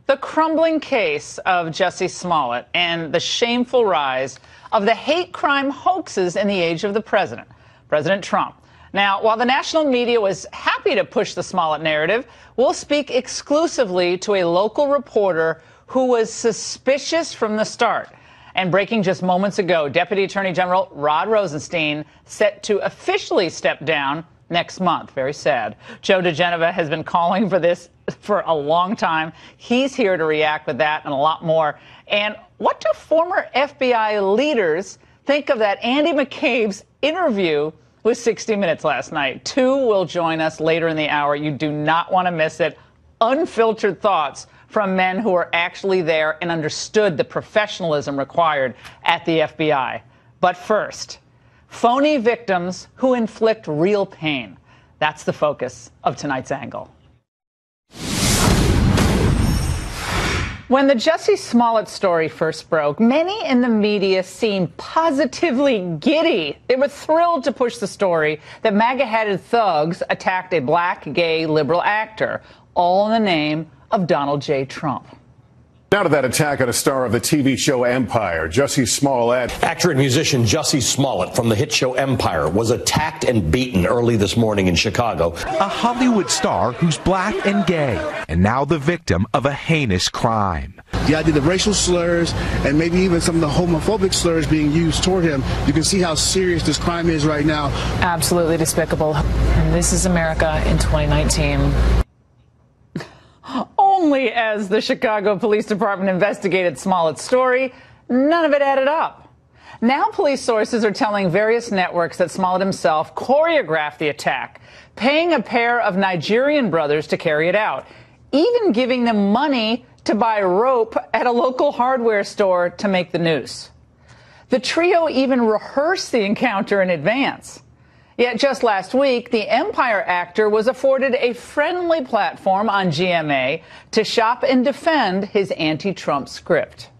The crumbling case of Jussie Smollett and the shameful rise of the hate crime hoaxes in the age of the president, President Trump. Now, while the national media was happy to push the Smollett narrative, we'll speak exclusively to a local reporter who was suspicious from the start. And breaking just moments ago, Deputy Attorney General Rod Rosenstein set to officially step down next month. Very sad. Joe diGenova has been calling for this for a long time. He's here to react with that and a lot more. And what do former FBI leaders think of that Andy McCabe's interview with 60 Minutes last night? Two will join us later in the hour. You do not want to miss it. Unfiltered thoughts from men who were actually there and understood the professionalism required at the FBI. But first, phony victims who inflict real pain. That's the focus of tonight's angle. When the Jussie Smollett story first broke, many in the media seemed positively giddy. They were thrilled to push the story that MAGA-hatted thugs attacked a black, gay, liberal actor, all in the name of Donald J. Trump. Now to that attack on a star of the TV show Empire, Jussie Smollett. Actor and musician Jussie Smollett from the hit show Empire was attacked and beaten early this morning in Chicago. A Hollywood star who's black and gay, and now the victim of a heinous crime. The idea of racial slurs and maybe even some of the homophobic slurs being used toward him, you can see how serious this crime is right now. Absolutely despicable. And this is America in 2019. Only as the Chicago Police Department investigated Smollett's story, none of it added up. Now police sources are telling various networks that Smollett himself choreographed the attack, paying a pair of Nigerian brothers to carry it out, even giving them money to buy rope at a local hardware store to make the noose. The trio even rehearsed the encounter in advance. Yet just last week, the Empire actor was afforded a friendly platform on GMA to shop and defend his anti-Trump script.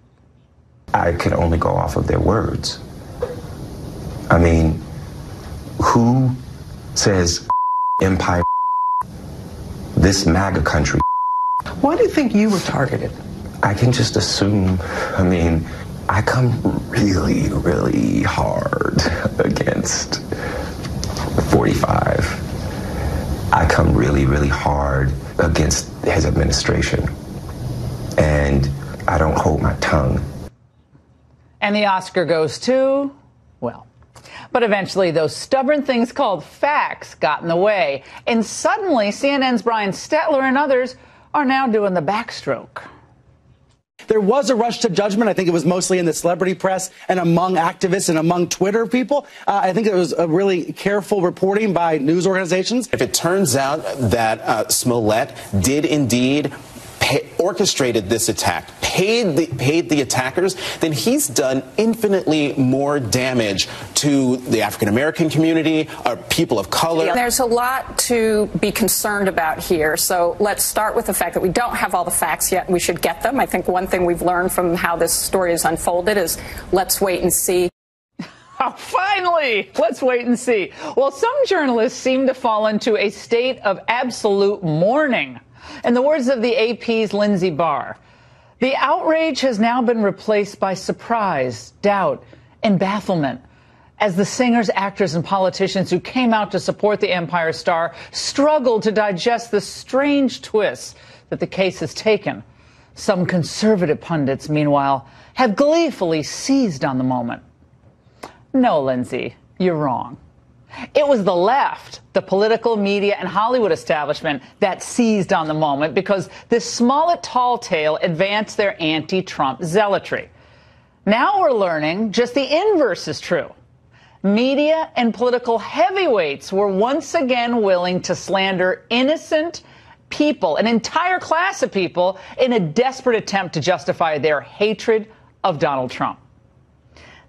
I could only go off of their words. I mean, who says Empire, this MAGA country? Why do you think you were targeted? I can just assume, I mean, I come really, really hard against 45. I come really, really hard against his administration. And I don't hold my tongue. And the Oscar goes to, well, but eventually those stubborn things called facts got in the way. And suddenly CNN's Brian Stetler and others are now doing the backstroke. There was a rush to judgment. I think it was mostly in the celebrity press and among activists and among Twitter people. I think it was a really careful reporting by news organizations. If it turns out that Smollett did indeed orchestrated this attack, paid the attackers, then he's done infinitely more damage to the African-American community, people of color. There's a lot to be concerned about here. So let's start with the fact that we don't have all the facts yet. We should get them. I think one thing we've learned from how this story is unfolded is let's wait and see. Oh, finally, let's wait and see. Well, some journalists seem to fall into a state of absolute mourning. In the words of the AP's Lindsay Barr, the outrage has now been replaced by surprise, doubt, and bafflement as the singers, actors, and politicians who came out to support the Empire star struggle to digest the strange twists that the case has taken. Some conservative pundits, meanwhile, have gleefully seized on the moment. No, Lindsay, you're wrong. It was the left, the political media and Hollywood establishment that seized on the moment because this Smollett tall tale advanced their anti-Trump zealotry. Now we're learning just the inverse is true. Media and political heavyweights were once again willing to slander innocent people, an entire class of people, in a desperate attempt to justify their hatred of Donald Trump.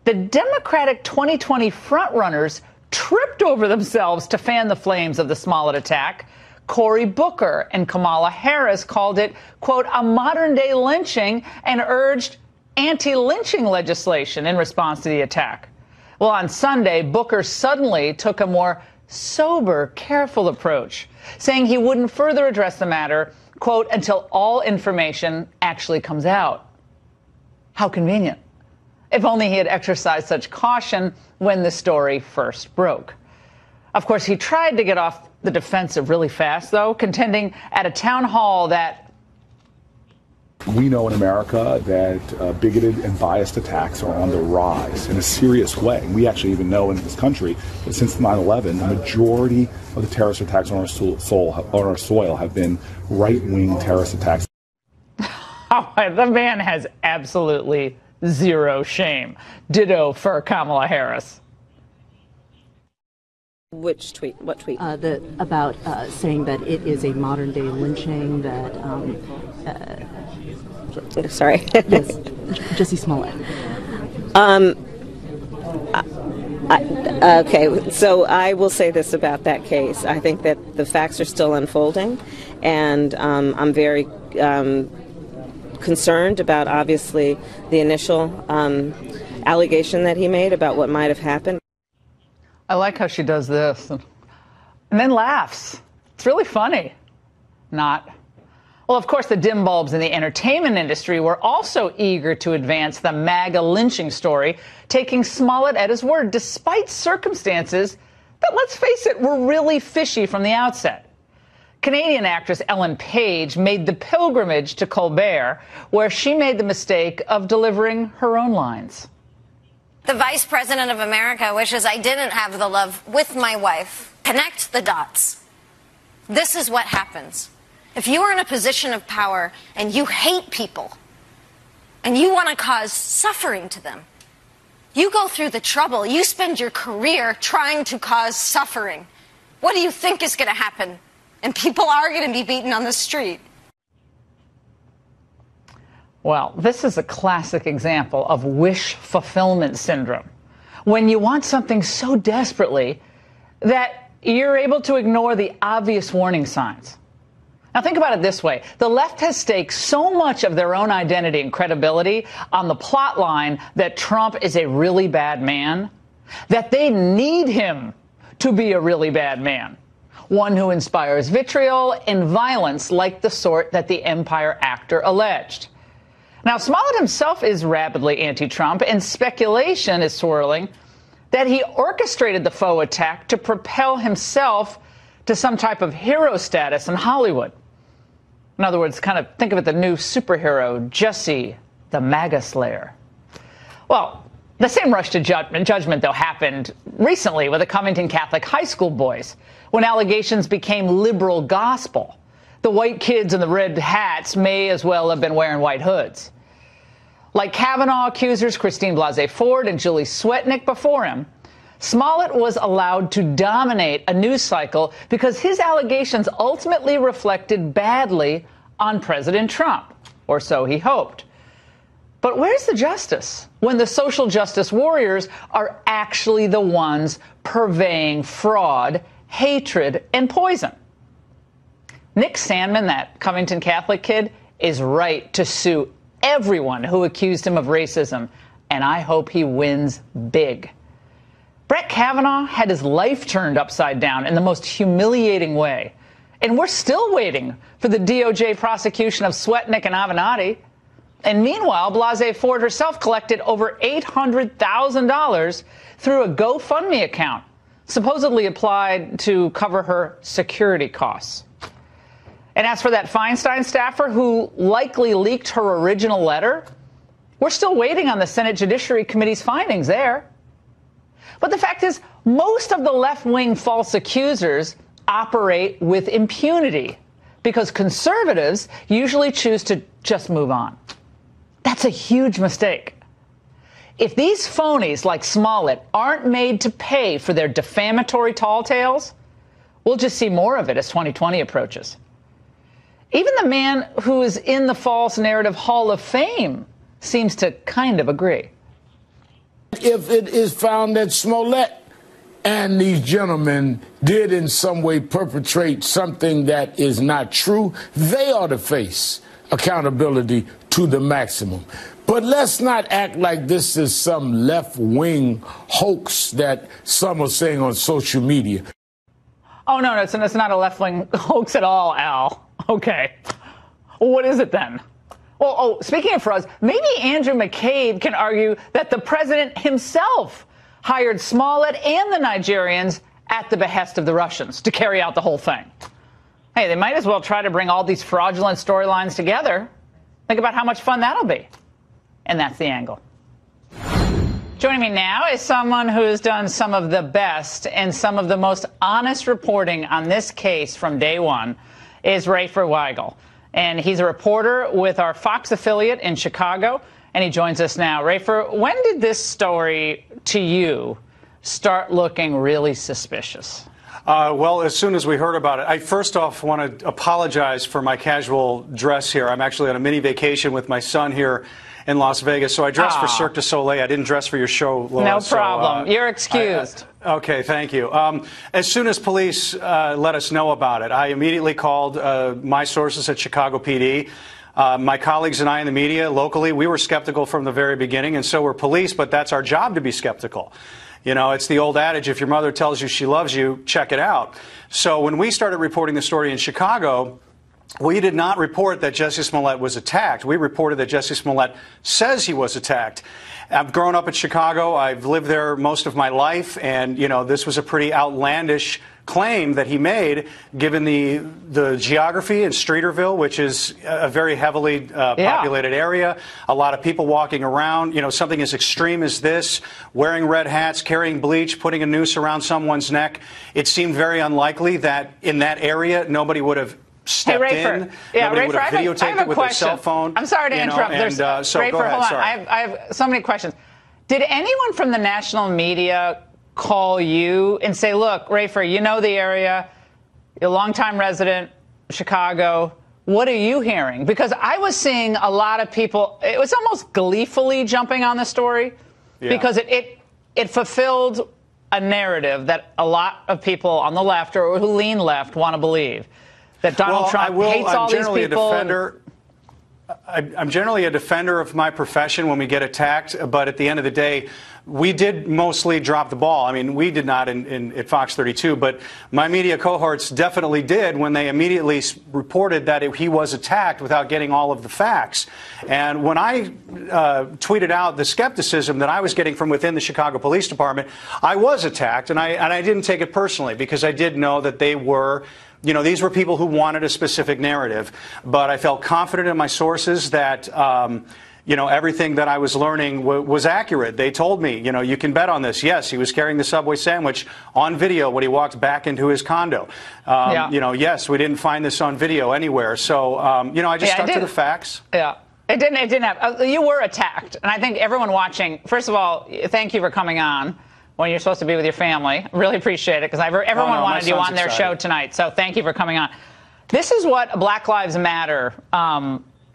The Democratic 2020 frontrunners tripped over themselves to fan the flames of the Smollett attack. Cory Booker and Kamala Harris called it, quote, a modern-day lynching and urged anti-lynching legislation in response to the attack. Well, on Sunday, Booker suddenly took a more sober, careful approach, saying he wouldn't further address the matter, quote, until all information actually comes out. How convenient. If only he had exercised such caution when the story first broke. Of course, he tried to get off the defensive really fast, though, contending at a town hall that we know in America that bigoted and biased attacks are on the rise in a serious way. We actually even know in this country that since 9/11, the majority of the terrorist attacks on our soil have been right-wing terrorist attacks. Oh, the man has absolutely zero shame. Ditto for Kamala Harris. Which tweet? What tweet? About saying that it is a modern-day lynching, that... Sorry. Yes, Jussie Smollett. Okay, so I will say this about that case. I think that the facts are still unfolding, and I'm very concerned about, obviously, the initial allegation that he made about what might have happened. I like how she does this and then laughs. It's really funny. Not. Well, of course, the dim bulbs in the entertainment industry were also eager to advance the MAGA lynching story, taking Smollett at his word, despite circumstances that, let's face it, were really fishy from the outset. Canadian actress Ellen Page made the pilgrimage to Colbert, where she made the mistake of delivering her own lines. The Vice President of America wishes I didn't have the love with my wife. Connect the dots. This is what happens. If you are in a position of power and you hate people and you want to cause suffering to them, you go through the trouble. You spend your career trying to cause suffering. What do you think is going to happen? And people are going to be beaten on the street. Well, this is a classic example of wish fulfillment syndrome. When you want something so desperately that you're able to ignore the obvious warning signs. Now, think about it this way. The left has staked so much of their own identity and credibility on the plot line that Trump is a really bad man, that they need him to be a really bad man. One who inspires vitriol and violence like the sort that the Empire actor alleged. Now, Smollett himself is rabidly anti-Trump, and speculation is swirling that he orchestrated the faux attack to propel himself to some type of hero status in Hollywood. In other words, kind of think of it the new superhero, Jussie, the MAGA Slayer. Well, the same rush to judgment, though, happened recently with the Covington Catholic high school boys, when allegations became liberal gospel. The white kids in the red hats may as well have been wearing white hoods. Like Kavanaugh accusers Christine Blasey Ford and Julie Swetnick before him, Smollett was allowed to dominate a news cycle because his allegations ultimately reflected badly on President Trump, or so he hoped. But where's the justice when the social justice warriors are actually the ones purveying fraud, hatred, and poison? Nick Sandmann, that Covington Catholic kid, is right to sue everyone who accused him of racism, and I hope he wins big. Brett Kavanaugh had his life turned upside down in the most humiliating way, and we're still waiting for the DOJ prosecution of Swetnick and Avenatti. And meanwhile, Blasey Ford herself collected over $800,000 through a GoFundMe account, supposedly applied to cover her security costs. And as for that Feinstein staffer who likely leaked her original letter, we're still waiting on the Senate Judiciary Committee's findings there. But the fact is, most of the left-wing false accusers operate with impunity because conservatives usually choose to just move on. That's a huge mistake. If these phonies like Smollett aren't made to pay for their defamatory tall tales, we'll just see more of it as 2020 approaches. Even the man who is in the false narrative Hall of Fame seems to kind of agree. If it is found that Smollett and these gentlemen did in some way perpetrate something that is not true, they ought to face accountability to the maximum. But let's not act like this is some left-wing hoax that some are saying on social media. Oh, no, it's not a left-wing hoax at all, Al. Okay. Well, what is it then? Well, speaking of frauds, maybe Andrew McCabe can argue that the president himself hired Smollett and the Nigerians at the behest of the Russians to carry out the whole thing. Hey, they might as well try to bring all these fraudulent storylines together. Think about how much fun that'll be. And that's the angle. Joining me now is someone who has done some of the best and some of the most honest reporting on this case from day one, is Rafer Weigel. And he's a reporter with our Fox affiliate in Chicago, and he joins us now. Rafer, when did this story, to you, start looking really suspicious? Well, as soon as we heard about it, I first off want to apologize for my casual dress here. I'm actually on a mini vacation with my son here in Las Vegas, so I dressed for Cirque du Soleil. I didn't dress for your show, Laura. No problem. You're excused. Okay, thank you. As soon as police let us know about it, I immediately called my sources at Chicago PD. My colleagues and I in the media locally, we were skeptical from the very beginning, and so were police, but that's our job to be skeptical. You know, it's the old adage, if your mother tells you she loves you, check it out. So when we started reporting the story in Chicago, we did not report that Jussie Smollett was attacked. We reported that Jussie Smollett says he was attacked. I've grown up in Chicago. I've lived there most of my life. And, you know, this was a pretty outlandish claim that he made, given the geography in Streeterville, which is a very heavily populated area. A lot of people walking around. You know, something as extreme as this, wearing red hats, carrying bleach, putting a noose around someone's neck. It seemed very unlikely that in that area nobody would have stepped in. Yeah, Nobody would have I videotaped have it with their cell phone. I'm sorry to interrupt. So Rafer, go ahead. hold on. Sorry. I have so many questions. Did anyone from the national media call you and say, look, Rafer, you know the area, you're a longtime resident, Chicago. What are you hearing? Because I was seeing a lot of people, it was almost gleefully jumping on the story because it fulfilled a narrative that a lot of people on the left or who lean left want to believe. That Donald Trump hates all these people. I'm generally a defender of my profession when we get attacked, but at the end of the day, we did mostly drop the ball. I mean, we did not at Fox 32, but my media cohorts definitely did when they immediately reported that he was attacked without getting all of the facts. And when I tweeted out the skepticism that I was getting from within the Chicago Police Department, I was attacked, and I didn't take it personally because I did know that they were. You know, these were people who wanted a specific narrative, but I felt confident in my sources that, you know, everything that I was learning was accurate. They told me, you know, you can bet on this. Yes, he was carrying the Subway sandwich on video when he walked back into his condo. You know, yes, we didn't find this on video anywhere. So, you know, I just stuck to the facts. Yeah. It didn't happen. You were attacked. And I think everyone watching, first of all, thank you for coming on when you're supposed to be with your family. Really appreciate it, because everyone wanted you on their show tonight. So thank you for coming on. This is what Black Lives Matter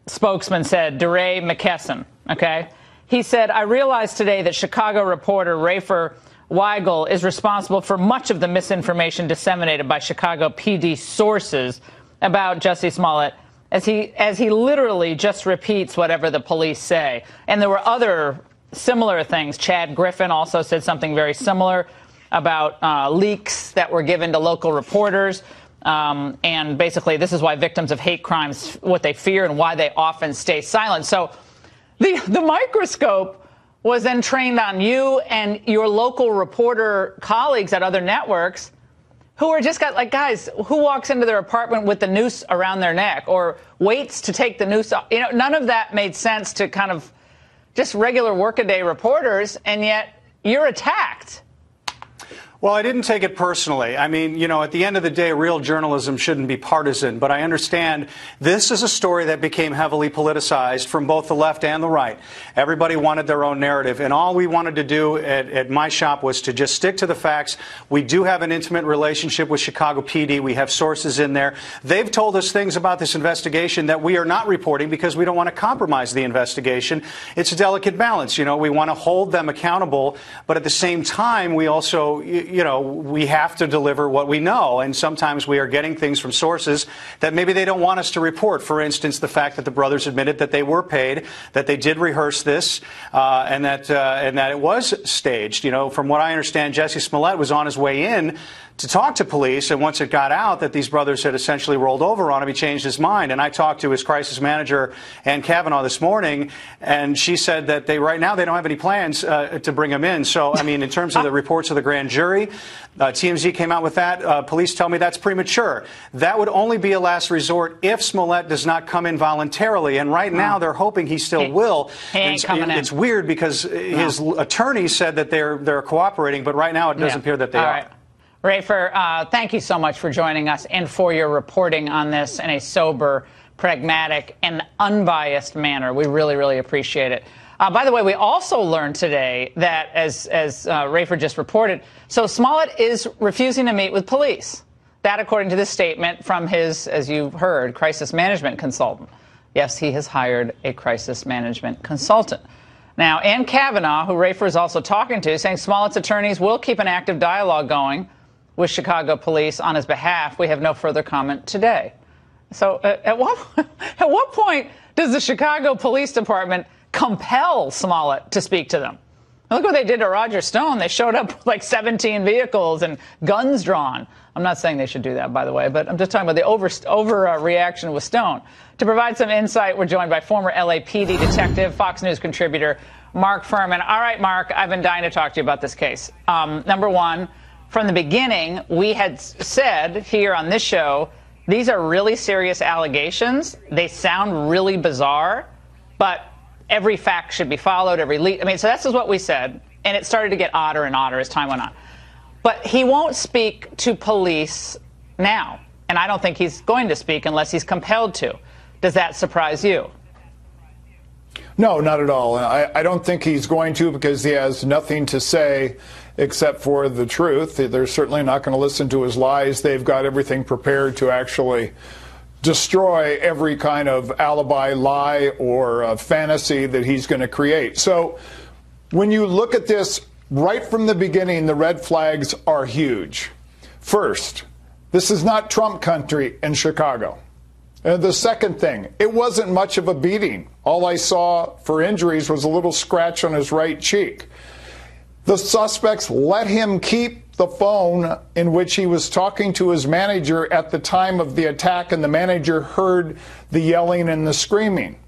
spokesman said, DeRay McKesson, okay? He said, I realized today that Chicago reporter Rafer Weigel is responsible for much of the misinformation disseminated by Chicago PD sources about Jussie Smollett, as he literally just repeats whatever the police say. And there were other similar things. Chad Griffin also said something very similar about leaks that were given to local reporters. And basically, this is why victims of hate crimes, what they fear and why they often stay silent. So the microscope was then trained on you and your local reporter colleagues at other networks who are just got like, guys, who walks into their apartment with the noose around their neck or waits to take the noose off? You know, none of that made sense to kind of just regular workaday reporters, and yet you're attacked. Well, I didn't take it personally. I mean, you know, at the end of the day, real journalism shouldn't be partisan. But I understand this is a story that became heavily politicized from both the left and the right. Everybody wanted their own narrative. And all we wanted to do at my shop was to just stick to the facts. We do have an intimate relationship with Chicago PD. We have sources in there. They've told us things about this investigation that we are not reporting because we don't want to compromise the investigation. It's a delicate balance. You know, we want to hold them accountable. But at the same time, we also, you know, we have to deliver what we know. And sometimes we are getting things from sources that maybe they don't want us to report. For instance, the fact that the brothers admitted that they were paid, that they did rehearse this, and that it was staged. You know, from what I understand, Jussie Smollett was on his way in to talk to police, and once it got out that these brothers had essentially rolled over on him, he changed his mind. And I talked to his crisis manager, Ann Kavanaugh, this morning, and she said that right now they don't have any plans to bring him in. So, I mean, in terms of the reports of the grand jury, TMZ came out with that. Police tell me that's premature. That would only be a last resort if Smollett does not come in voluntarily. And right now they're hoping he still will. He ain't coming in. It's weird because his attorney said that they're cooperating, but right now it doesn't appear that they are. Right. Rafer, thank you so much for joining us and for your reporting on this in a sober, pragmatic, and unbiased manner. We really, really appreciate it. By the way, we also learned today that, as Rafer just reported, so Smollett is refusing to meet with police. That, according to this statement from his, as you've heard, crisis management consultant. Yes, he has hired a crisis management consultant. Now, Ann Kavanaugh, who Rafer is also talking to, saying Smollett's attorneys will keep an active dialogue going with Chicago police on his behalf. We have no further comment today. So at what point does the Chicago Police Department compel Smollett to speak to them? Look what they did to Roger Stone. They showed up with like 17 vehicles and guns drawn. I'm not saying they should do that, by the way, but I'm just talking about the overreaction with Stone. To provide some insight, we're joined by former LAPD detective, Fox News contributor Mark Furman. All right, Mark, I've been dying to talk to you about this case. Number one, from the beginning, we had said here on this show, these are really serious allegations. They sound really bizarre, but every fact should be followed, so this is what we said, and it started to get odder and odder as time went on. But he won't speak to police now, and I don't think he's going to speak unless he's compelled to. Does that surprise you? No, not at all. I don't think he's going to, because he has nothing to say except for the truth. They're certainly not going to listen to his lies. They've got everything prepared to actually destroy every kind of alibi, lie, or fantasy that he's going to create. So when you look at this right from the beginning, the red flags are huge. First, this is not Trump country in Chicago. And the second thing, it wasn't much of a beating. All I saw for injuries was a little scratch on his right cheek. The suspects let him keep the phone in which he was talking to his manager at the time of the attack, and the manager heard the yelling and the screaming.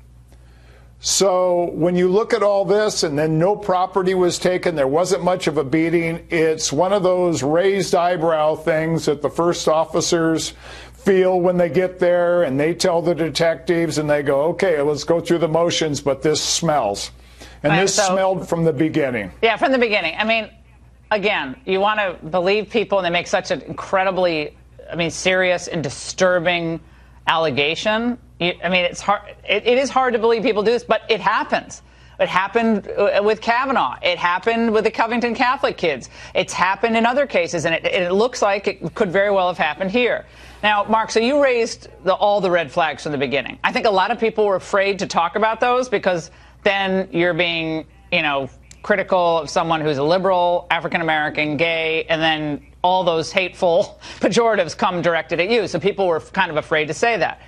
So when you look at all this, and then no property was taken, there wasn't much of a beating, it's one of those raised eyebrow things that the first officers feel when they get there, and they tell the detectives, and they go, okay, let's go through the motions, but this smells. And this smelled from the beginning. Yeah, from the beginning. I mean, again, you want to believe people, and they make such an incredibly, serious and disturbing allegation. It's hard. It is hard to believe people do this, but it happens. It happened with Kavanaugh. It happened with the Covington Catholic kids. It's happened in other cases, and it looks like it could very well have happened here. Now, Mark, so you raised all the red flags from the beginning. I think a lot of people were afraid to talk about those because then you're being, critical of someone who's a liberal, African-American, gay, and then all those hateful pejoratives come directed at you. So people were kind of afraid to say that.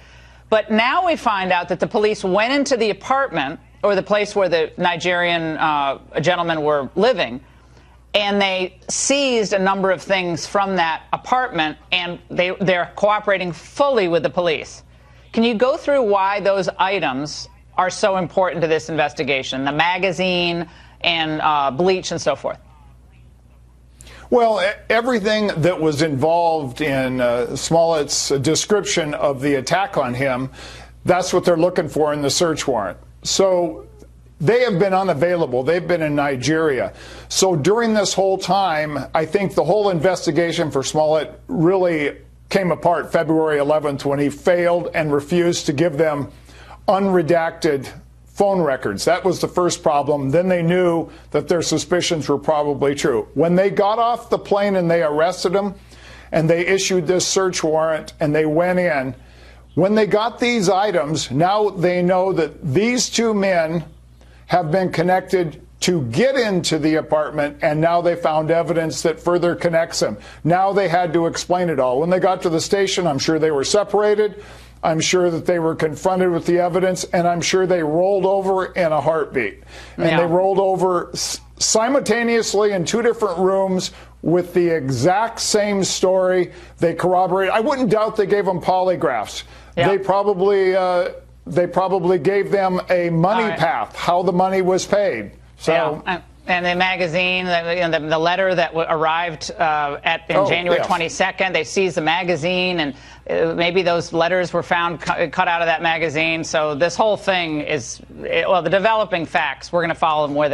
But now we find out that the police went into the apartment, or the place where the Nigerian gentlemen were living, and they seized a number of things from that apartment, and they're cooperating fully with the police. Can you go through why those items are so important to this investigation, the magazine and bleach and so forth? Well, everything that was involved in Smollett's description of the attack on him, that's what they're looking for in the search warrant. So they have been unavailable. They've been in Nigeria. So during this whole time, I think the whole investigation for Smollett really came apart February 11th when he failed and refused to give them unredacted phone records. That was the first problem. Then they knew that their suspicions were probably true. When they got off the plane and they arrested him and they issued this search warrant and they went in, when they got these items, now they know that these two men have been connected to get into the apartment, and now they found evidence that further connects them. Now they had to explain it all. When they got to the station, I'm sure they were separated. I'm sure that they were confronted with the evidence, and I'm sure they rolled over in a heartbeat. And they rolled over simultaneously in two different rooms with the exact same story. They corroborate. I wouldn't doubt they gave them polygraphs. Yeah. They probably gave them a money path, how the money was paid. So. Yeah. And the magazine, the letter that arrived in January 22nd, they seized the magazine, and maybe those letters were found cut out of that magazine. So this whole thing is, well, the developing facts. We're going to follow them where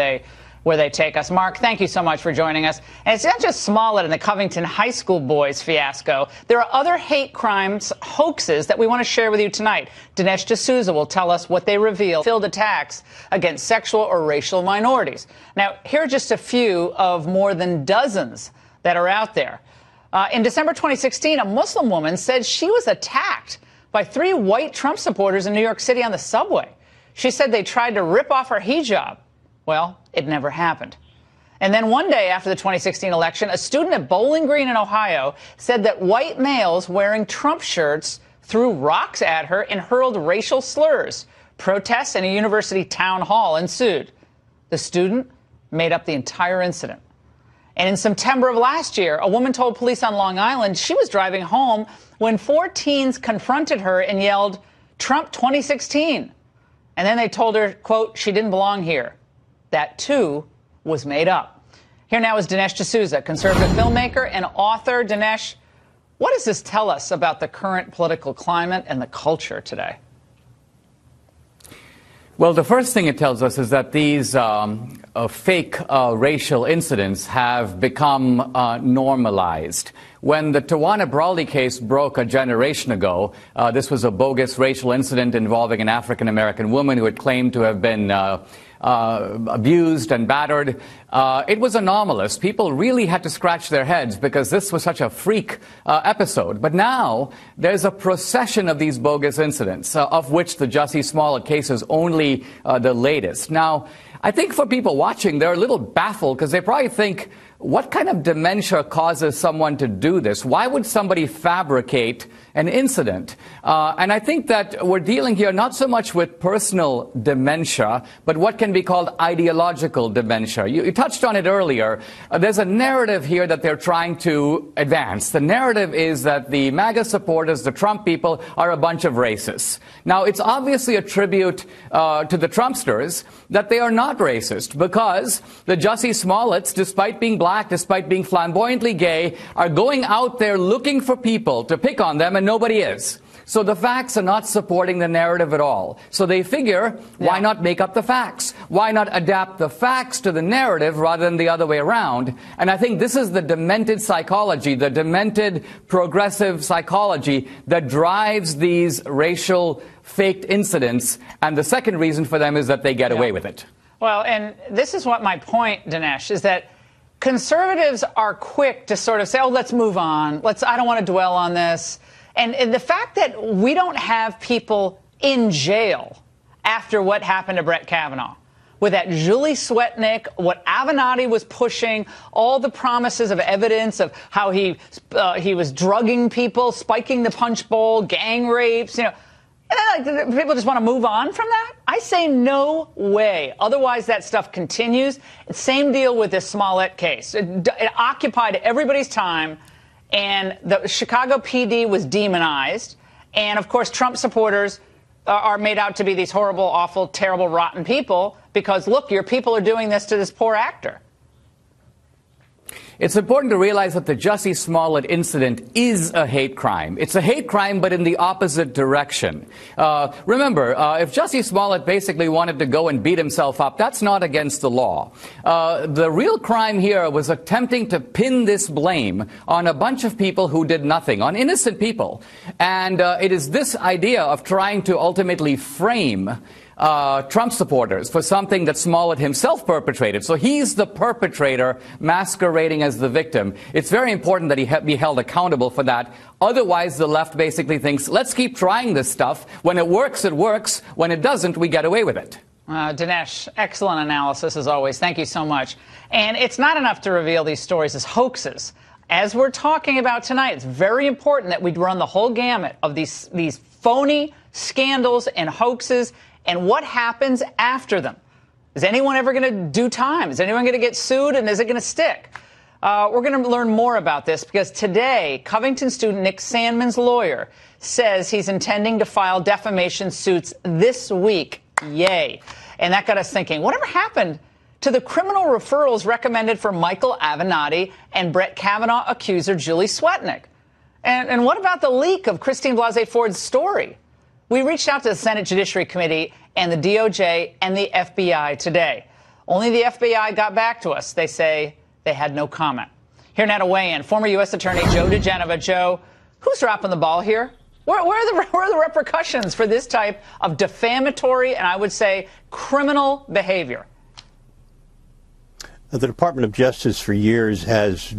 they take us. Mark, thank you so much for joining us. And it's not just Smollett and the Covington High School boys fiasco. There are other hate crimes hoaxes that we want to share with you tonight. Dinesh D'Souza will tell us what they reveal. Filled attacks against sexual or racial minorities. Now, here are just a few of more than dozens that are out there. In December 2016, a Muslim woman said she was attacked by 3 white Trump supporters in New York City on the subway. She said they tried to rip off her hijab. Well, it never happened. And then one day after the 2016 election, a student at Bowling Green in Ohio said that white males wearing Trump shirts threw rocks at her and hurled racial slurs. Protests in a university town hall ensued. The student made up the entire incident. And in September of last year, a woman told police on Long Island she was driving home when 4 teens confronted her and yelled, "Trump 2016." And then they told her, quote, she didn't belong here. That, too, was made up. Here now is Dinesh D'Souza, conservative filmmaker and author. Dinesh, what does this tell us about the current political climate and the culture today? Well, the first thing it tells us is that these fake racial incidents have become normalized. When the Tawana Brawley case broke a generation ago, this was a bogus racial incident involving an African-American woman who had claimed to have been abused and battered. It was anomalous. People really had to scratch their heads because this was such a freak episode. But now there's a procession of these bogus incidents, of which the Jussie Smollett case is only the latest. Now, I think for people watching, they're a little baffled because they probably think, what kind of dementia causes someone to do this? Why would somebody fabricate an incident? And I think that we're dealing here not so much with personal dementia, but what can be called ideological dementia. You touched on it earlier. There's a narrative here that they're trying to advance. The narrative is that the MAGA supporters, the Trump people, are a bunch of racists. Now, it's obviously a tribute to the Trumpsters that they are not racist, because the Jussie Smollets, despite being black, despite being flamboyantly gay, are going out there looking for people to pick on them, and nobody is. So the facts are not supporting the narrative at all. So they figure, why not make up the facts? Why not adapt the facts to the narrative rather than the other way around? And I think this is the demented psychology, the demented progressive psychology that drives these racial faked incidents. And the second reason for them is that they get away with it. Well, and this is what my point, Dinesh, is that conservatives are quick to sort of say, oh, let's move on. I don't want to dwell on this. And the fact that we don't have people in jail after what happened to Brett Kavanaugh, with that Julie Swetnick, what Avenatti was pushing, all the promises of evidence of how he was drugging people, spiking the punch bowl, gang rapes, you know. And then, people just want to move on from that? I say no way. Otherwise, that stuff continues. Same deal with this Smollett case. It occupied everybody's time, and the Chicago PD was demonized. And, of course, Trump supporters are made out to be these horrible, awful, terrible, rotten people because, look, your people are doing this to this poor actor. It's important to realize that the Jussie Smollett incident is a hate crime. It's a hate crime, but in the opposite direction. Remember, if Jussie Smollett basically wanted to go and beat himself up, that's not against the law. The real crime here was attempting to pin this blame on a bunch of people who did nothing, on innocent people. And it is this idea of trying to ultimately frame Trump supporters for something that Smollett himself perpetrated. So he's the perpetrator masquerading as the victim. It's very important that he be held accountable for that. Otherwise, the left basically thinks, let's keep trying this stuff. When it works, it works. When it doesn't, we get away with it. Dinesh, excellent analysis as always. Thank you so much. And it's not enough to reveal these stories as hoaxes. As we're talking about tonight, it's very important that we run the whole gamut of these phony scandals and hoaxes and what happens after them. Is anyone ever going to do time? Is anyone going to get sued, and is it going to stick? We're going to learn more about this because today, Covington student Nick Sandman's lawyer says he's intending to file defamation suits this week. Yay. And that got us thinking, whatever happened to the criminal referrals recommended for Michael Avenatti and Brett Kavanaugh accuser Julie Swetnick? And what about the leak of Christine Blasey Ford's story? We reached out to the Senate Judiciary Committee and the DOJ and the FBI today. Only the FBI got back to us. They say they had no comment. Here now to weigh in, former U.S. Attorney Joe diGenova. Joe, who's dropping the ball here? Where are the repercussions for this type of defamatory and I would say criminal behavior? The Department of Justice for years has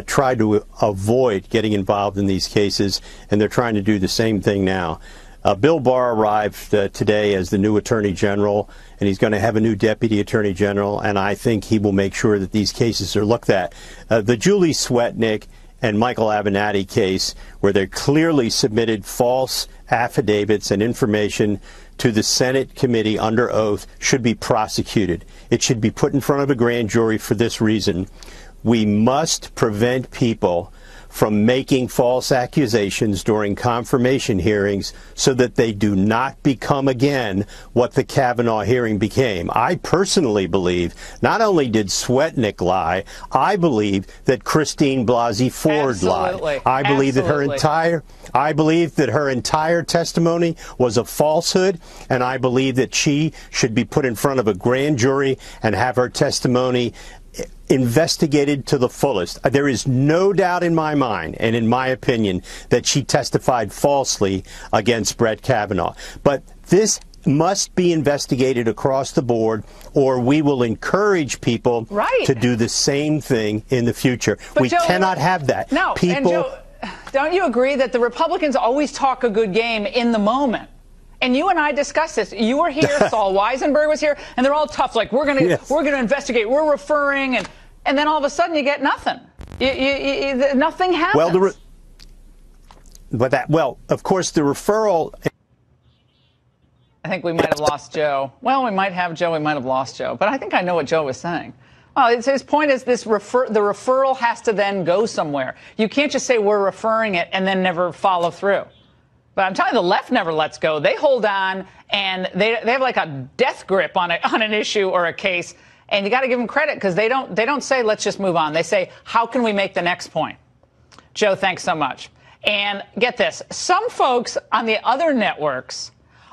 tried to avoid getting involved in these cases, and they're trying to do the same thing now. Bill Barr arrived today as the new Attorney General, and he's going to have a new Deputy Attorney General, and I think he will make sure that these cases are looked at. The Julie Swetnick and Michael Avenatti case, where they clearly submitted false affidavits and information to the Senate committee under oath, should be prosecuted. It should be put in front of a grand jury for this reason. We must prevent people from making false accusations during confirmation hearings so that they do not become again what the Kavanaugh hearing became. I personally believe not only did Swetnick lie, I believe that Christine Blasey Ford lied. I believe that her entire testimony was a falsehood, and I believe that she should be put in front of a grand jury and have her testimony investigated to the fullest. There is no doubt in my mind and in my opinion that she testified falsely against Brett Kavanaugh. But this must be investigated across the board, or we will encourage people to do the same thing in the future. But we cannot have that. No, and Joe, don't you agree that the Republicans always talk a good game in the moment? And you and I discussed this. You were here, Saul Weisenberg was here, and they're all tough. Like, we're going to investigate, we're referring, and then all of a sudden you get nothing. Nothing happens. Well, of course, the referral. I think we might have lost Joe. Well, we might have Joe. We might have lost Joe. But I think I know what Joe was saying. Well, his point is the referral has to then go somewhere. You can't just say we're referring it and then never follow through. But I'm telling you, the left never lets go. They hold on, and they have like a death grip on an issue or a case. And you got to give them credit because they don't say let's just move on. They say how can we make the next point? Joe, thanks so much. And get this, some folks on the other networks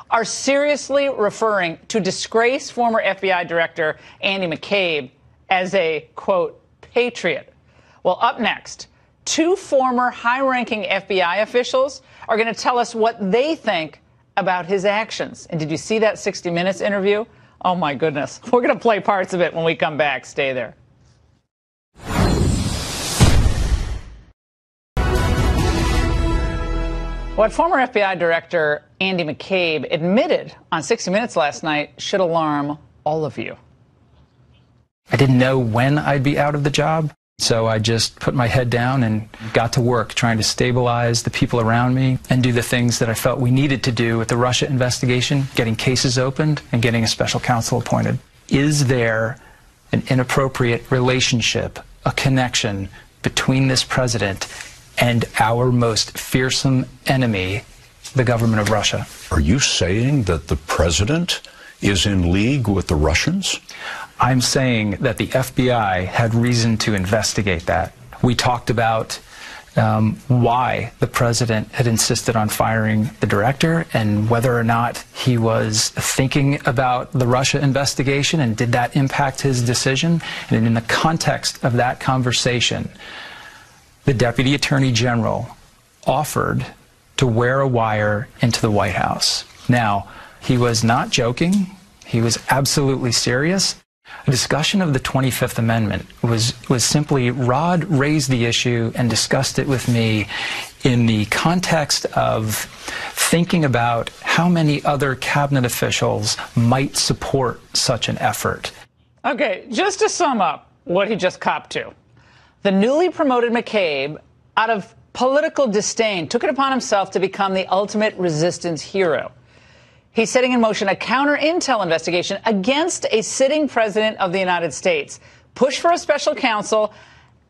are seriously referring to disgraced former FBI Director Andy McCabe as a, quote, patriot. Well, up next, two former high-ranking FBI officials are going to tell us what they think about his actions. And did you see that 60 Minutes interview? Oh, my goodness. We're going to play parts of it when we come back. Stay there. What former FBI Director Andy McCabe admitted on 60 Minutes last night should alarm all of you. I didn't know when I'd be out of the job. So I just put my head down and got to work trying to stabilize the people around me and do the things that I felt we needed to do with the Russia investigation, getting cases opened and getting a special counsel appointed. Is there an inappropriate relationship, a connection between this president and our most fearsome enemy, the government of Russia? Are you saying that the president is in league with the Russians? I'm saying that the FBI had reason to investigate that. We talked about why the president had insisted on firing the director and whether or not he was thinking about the Russia investigation and did that impact his decision. And in the context of that conversation, the Deputy Attorney General offered to wear a wire into the White House. Now, he was not joking. He was absolutely serious. A discussion of the 25th Amendment was simply Rod raised the issue and discussed it with me in the context of thinking about how many other cabinet officials might support such an effort. Okay, just to sum up what he just copped to. The newly promoted McCabe, out of political disdain, took it upon himself to become the ultimate resistance hero. He's setting in motion a counter-intel investigation against a sitting president of the United States, push for a special counsel,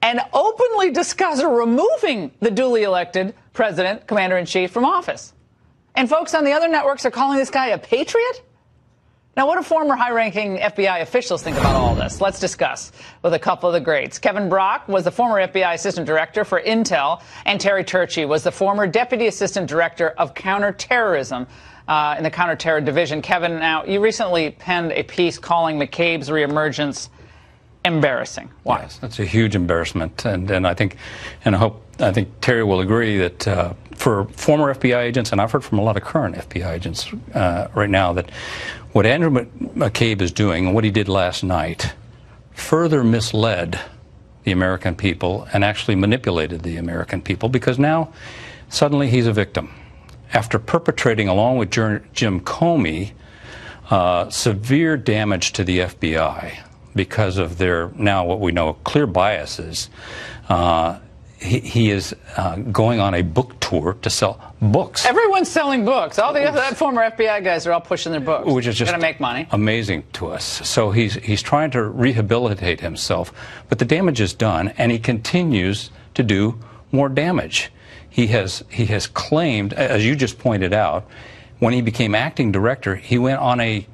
and openly discuss removing the duly elected president, commander-in-chief, from office. And folks on the other networks are calling this guy a patriot? Now, what do former high-ranking FBI officials think about all this? Let's discuss with a couple of the greats. Kevin Brock was the former FBI Assistant Director for Intel, and Terry Turchie was the former Deputy Assistant Director of Counterterrorism in the Counterterror Division. Kevin, now, you recently penned a piece calling McCabe's reemergence embarrassing. Why? Yes, that's a huge embarrassment, and I think, and I think Terry will agree that for former FBI agents, and I've heard from a lot of current FBI agents right now, that what Andrew McCabe is doing and what he did last night further misled the American people and actually manipulated the American people, because now suddenly he's a victim. After perpetrating, along with Jim Comey, severe damage to the FBI because of their, now what we know, clear biases, he is going on a book tour to sell books. Everyone's selling books. All the other former FBI guys are all pushing their books. Which is just going to make money. Amazing to us. So he's trying to rehabilitate himself, but the damage is done, and he continues to do more damage. He has claimed, as you just pointed out, when he became acting director, he went on a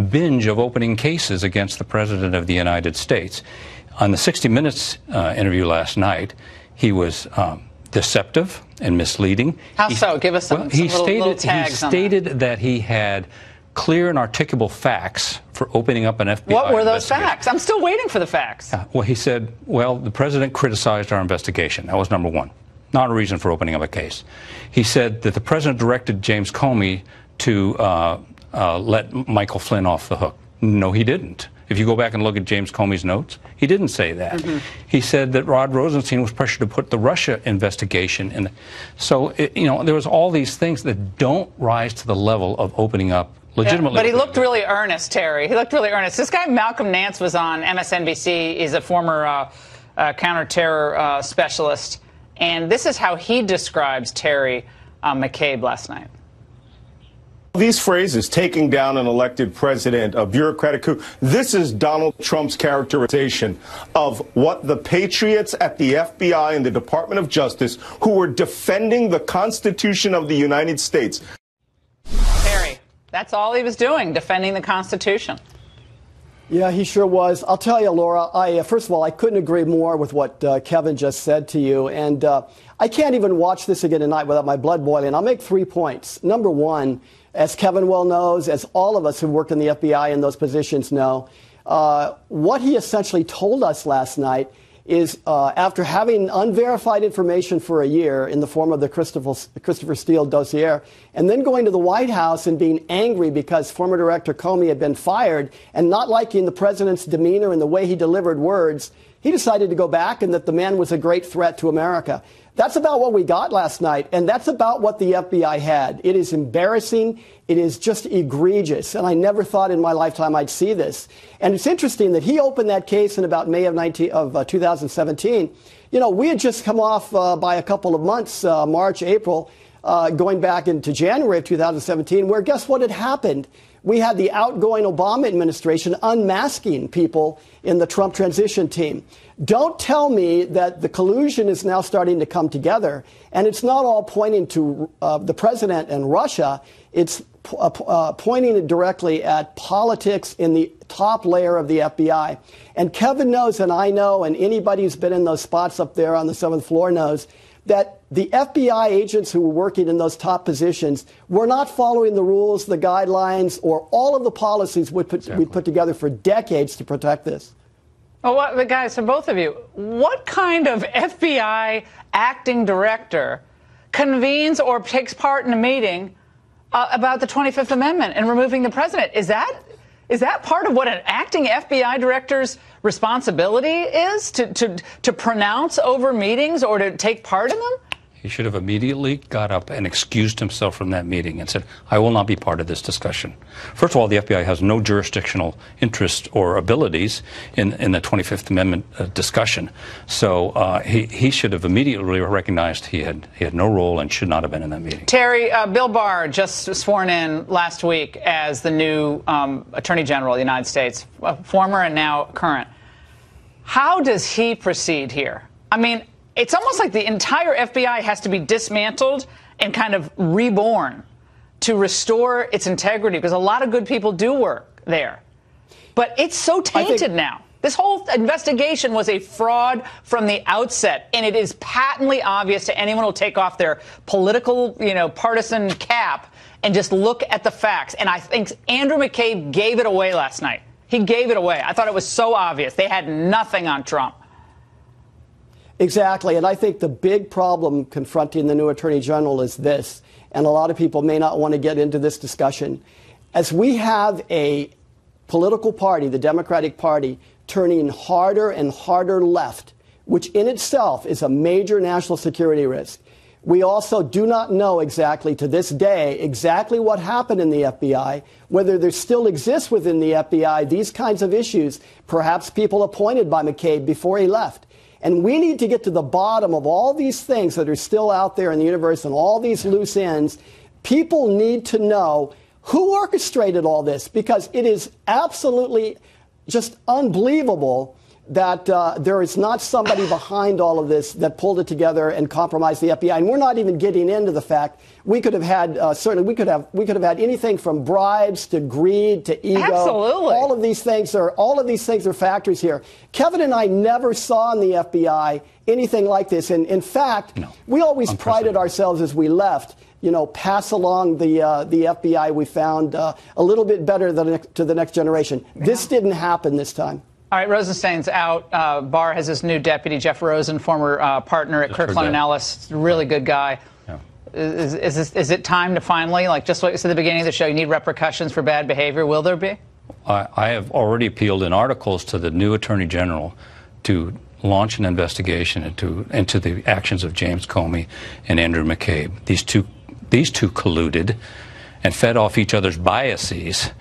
binge of opening cases against the President of the United States. On the 60 Minutes interview last night, he was deceptive and misleading. How so? Give us some little tags on that. He stated that he had clear and articulable facts for opening up an FBI What were those facts? I'm still waiting for the facts. Well, he said, well, the president criticized our investigation. That was number one. Not a reason for opening up a case. He said that the president directed James Comey to let Michael Flynn off the hook. No, he didn't. If you go back and look at James Comey's notes, he didn't say that. Mm-hmm. He said that Rod Rosenstein was pressured to put the Russia investigation in. So, there was all these things that don't rise to the level of opening up legitimately. Yeah, but he looked really earnest, Terry. He looked really earnest. This guy, Malcolm Nance, was on MSNBC. He's a former counterterror specialist. And this is how he describes Terry McCabe last night. These phrases, taking down an elected president, a bureaucratic coup, this is Donald Trump's characterization of what the patriots at the FBI and the Department of Justice, who were defending the Constitution of the United States. Terry, that's all he was doing, defending the Constitution. Yeah, he sure was. I'll tell you, Laura, first of all, I couldn't agree more with what Kevin just said to you. And I can't even watch this again tonight without my blood boiling. I'll make 3 points. Number one, as Kevin well knows, as all of us who work in the FBI in those positions know, what he essentially told us last night is after having unverified information for a year in the form of the Christopher Steele dossier, and then going to the White House and being angry because former Director Comey had been fired and not liking the president's demeanor and the way he delivered words, he decided to go back and that the man was a great threat to America. That's about what we got last night, and that's about what the FBI had. It is embarrassing. It is just egregious, and I never thought in my lifetime I'd see this. And it's interesting that he opened that case in about May of 2017. We had just come off by a couple of months, March, April, going back into January of 2017, where guess what had happened? We had the outgoing Obama administration unmasking people in the Trump transition team. Don't tell me that the collusion is now starting to come together, and it's not all pointing to the president and Russia. It's pointing it directly at politics in the top layer of the FBI. And Kevin knows, and I know, and anybody who's been in those spots up there on the 7th floor knows, that the FBI agents who were working in those top positions were not following the rules, the guidelines, or all of the policies we put together for decades to protect this. Well, guys, for both of you, what kind of FBI acting director convenes or takes part in a meeting about the 25th Amendment and removing the president? Is that part of what an acting FBI director's responsibility is, to pronounce over meetings or to take part in them? He should have immediately got up and excused himself from that meeting and said, I will not be part of this discussion. First of all, the FBI has no jurisdictional interest or abilities in the 25th Amendment discussion. So he should have immediately recognized he had no role and should not have been in that meeting. Terry, Bill Barr just sworn in last week as the new Attorney General of the United States, former and now current. How does he proceed here? I mean, it's almost like the entire FBI has to be dismantled and kind of reborn to restore its integrity, because a lot of good people do work there. But it's so tainted now. This whole investigation was a fraud from the outset, and it is patently obvious to anyone who will take off their political, partisan cap and just look at the facts. And I think Andrew McCabe gave it away last night. He gave it away. I thought it was so obvious. They had nothing on Trump. Exactly. And I think the big problem confronting the new Attorney General is this, and a lot of people may not want to get into this discussion. As we have a political party, the Democratic Party, turning harder and harder left, which in itself is a major national security risk. We also do not know exactly to this day exactly what happened in the FBI, whether there still exists within the FBI these kinds of issues, perhaps people appointed by McCabe before he left. And we need to get to the bottom of all these things that are still out there in the universe and all these loose ends. People need to know who orchestrated all this, because it is absolutely just unbelievable that there is not somebody behind all of this that pulled it together and compromised the FBI. And we're not even getting into the fact we could have had certainly we could have had anything from bribes to greed to ego. Absolutely. All of these things are factors here. Kevin and I never saw in the FBI anything like this. And in fact, we always prided ourselves as we left, pass along the FBI we found a little bit better to the next generation. This didn't happen this time. All right, Rosenstein's out. Barr has his new deputy, Jeff Rosen, former partner at Kirkland and Ellis, really good guy. Yeah. Is it time to finally, like just what you said at the beginning of the show, you need repercussions for bad behavior? Will there be? I have already appealed in articles to the new Attorney General to launch an investigation into the actions of James Comey and Andrew McCabe. These two colluded and fed off each other's biases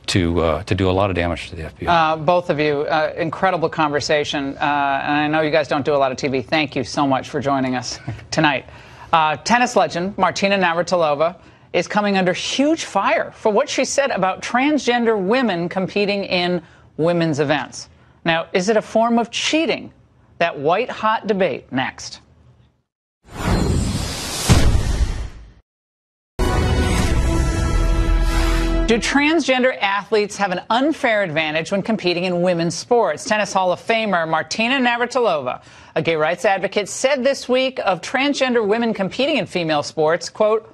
to do a lot of damage to the FBI. Both of you, incredible conversation. And I know you guys don't do a lot of TV. Thank you so much for joining us tonight. Tennis legend Martina Navratilova is coming under huge fire for what she said about transgender women competing in women's events. Now, is it a form of cheating? That white-hot debate next. Do transgender athletes have an unfair advantage when competing in women's sports? Tennis Hall of Famer Martina Navratilova, a gay rights advocate, said this week of transgender women competing in female sports, quote,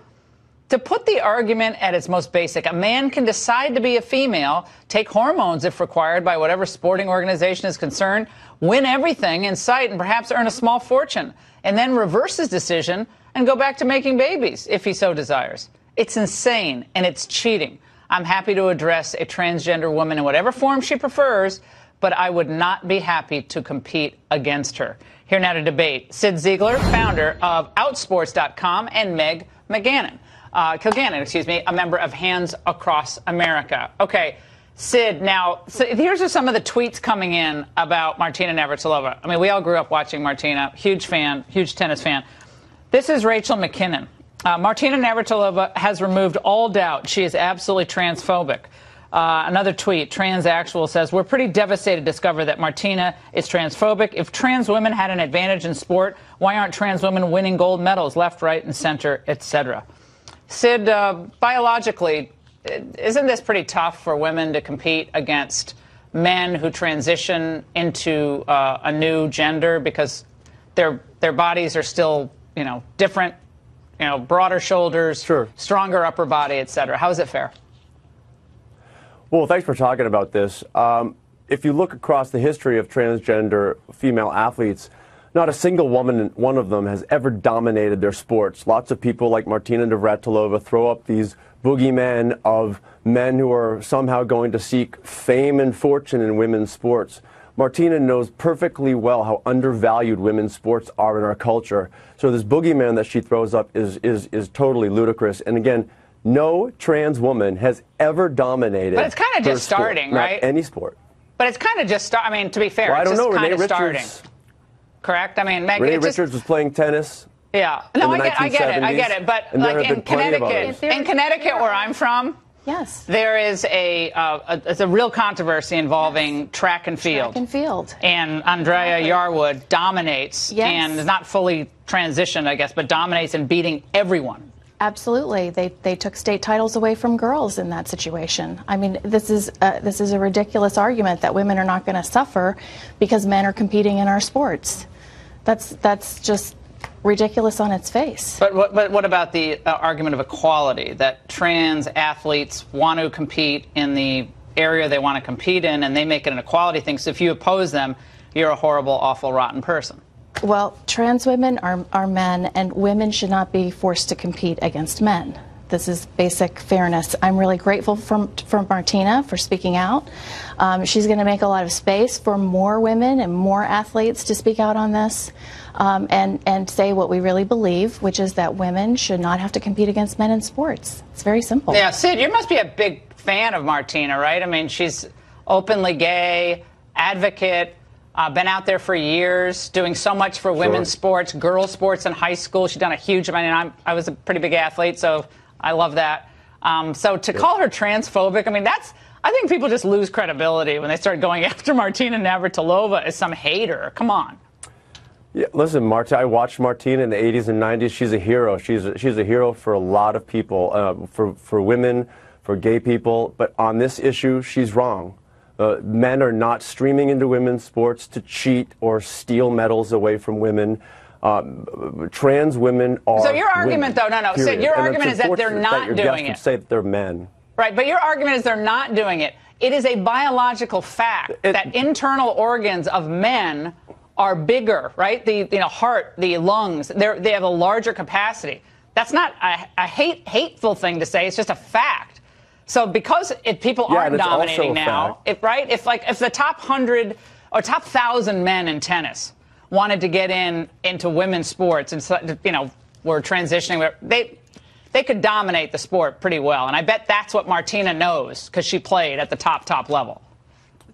to put the argument at its most basic, a man can decide to be a female, take hormones if required by whatever sporting organization is concerned, win everything in sight and perhaps earn a small fortune, and then reverse his decision and go back to making babies if he so desires. It's insane and it's cheating. I'm happy to address a transgender woman in whatever form she prefers, but I would not be happy to compete against her. Here now to debate, Sid Ziegler, founder of Outsports.com, and Meg Kilgannon, a member of Hands Across America. Okay, Sid, now, here's some of the tweets coming in about Martina Navratilova. I mean, we all grew up watching Martina, huge fan, huge tennis fan. This is Rachel McKinnon. Martina Navratilova has removed all doubt. She is absolutely transphobic. Another tweet, Transactual says, we're pretty devastated to discover that Martina is transphobic. If trans women had an advantage in sport, why aren't trans women winning gold medals left, right, and center, etc.? Sid, biologically, isn't this pretty tough for women to compete against men who transition into a new gender because their bodies are still, different? Broader shoulders, stronger upper body, et cetera. How is it fair? Well, thanks for talking about this. If you look across the history of transgender female athletes, not a single one of them has ever dominated their sports. Lots of people like Martina Navratilova throw up these boogeymen of men who are somehow going to seek fame and fortune in women's sports. Martina knows perfectly well how undervalued women's sports are in our culture. So this boogeyman that she throws up is totally ludicrous. And again, no trans woman has ever dominated. But it's kind of just starting, sport, right? Not any sport. But it's kind of just starting. I mean, to be fair, well, it's just kind of Renee starting. Richards, correct? I mean, Meg, Renee Richards was playing tennis. Yeah. No, I get it. But like in Connecticut, where I'm from, Yes. There is it's a real controversy involving track and field. Track and field. And Andrea Yarwood dominates and is not fully transitioned, I guess, but dominates in beating everyone. Absolutely. They took state titles away from girls in that situation. I mean, this is a ridiculous argument that women are not going to suffer because men are competing in our sports. That's just ridiculous on its face. But what about the argument of equality, that trans athletes want to compete in the area they want to compete in, and they make it an equality thing? So if you oppose them, you're a horrible, awful, rotten person. Well, trans women are men, and women should not be forced to compete against men. This is basic fairness. I'm really grateful for Martina for speaking out. She's going to make a lot of space for more women and more athletes to speak out on this and say what we really believe, which is that women should not have to compete against men in sports. It's very simple. Yeah, Sid, you must be a big fan of Martina, right? I mean, she's openly gay, advocate, been out there for years, doing so much for women's sports, girls' sports in high school. She's done a huge amount. And I was a pretty big athlete, so I love that. So to call her transphobic, I mean, I think people just lose credibility when they start going after Martina Navratilova as some hater. Come on. Yeah, listen, I watched Martina in the 80s and 90s. She's a hero. She's a hero for a lot of people, for women, for gay people. But on this issue, she's wrong. Men are not streaming into women's sports to cheat or steal medals away from women. Trans women are. So your argument, though, no, Sid, your argument is that they're not doing it. Say that they're men. Right, but your argument is they're not doing it. It is a biological fact that internal organs of men are bigger, right? The heart, the lungs, they have a larger capacity. That's not a hateful thing to say. It's just a fact. So because people aren't dominating now, if the top 100 or top 1,000 men in tennis wanted to get into women's sports and were transitioning, they could dominate the sport pretty well. And I bet that's what Martina knows because she played at the top level.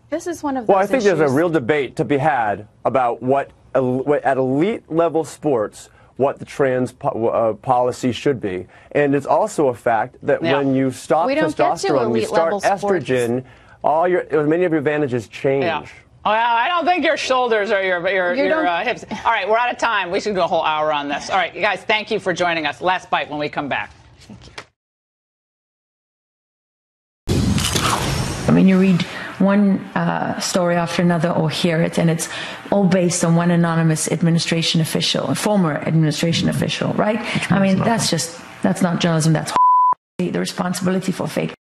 This is one of those I think there's a real debate to be had about what at elite level sports what the trans policy should be. And it's also a fact that when you stop testosterone, when you start estrogen, many of your advantages change. Yeah. Well, I don't think your shoulders or your hips. All right, we're out of time. We should do a whole hour on this. All right, you guys, thank you for joining us. Last bite when we come back. Thank you. I mean, you read one story after another or hear it, and it's all based on one anonymous administration official, a former administration official, right? I mean, that's not journalism, that's the responsibility for fake